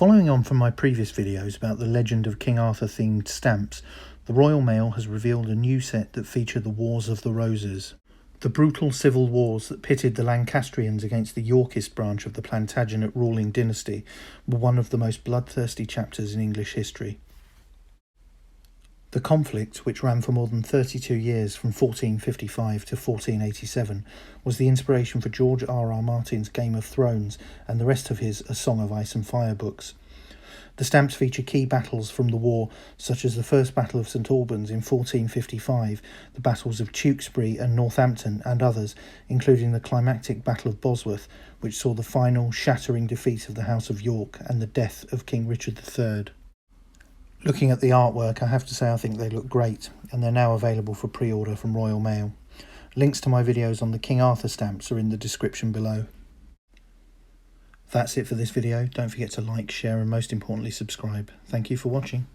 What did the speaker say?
Following on from my previous videos about the legend of King Arthur themed stamps, the Royal Mail has revealed a new set that feature the Wars of the Roses. The brutal civil wars that pitted the Lancastrians against the Yorkist branch of the Plantagenet ruling dynasty were one of the most bloodthirsty chapters in English history. The conflict, which ran for more than 32 years from 1455 to 1487, was the inspiration for George R.R. Martin's Game of Thrones and the rest of his A Song of Ice and Fire books. The stamps feature key battles from the war, such as the First Battle of St Albans in 1455, the battles of Tewkesbury and Northampton, and others, including the climactic Battle of Bosworth, which saw the final, shattering defeat of the House of York and the death of King Richard III. Looking at the artwork, I have to say I think they look great, and they're now available for pre-order from Royal Mail. Links to my videos on the King Arthur stamps are in the description below. That's it for this video. Don't forget to like, share and most importantly subscribe. Thank you for watching.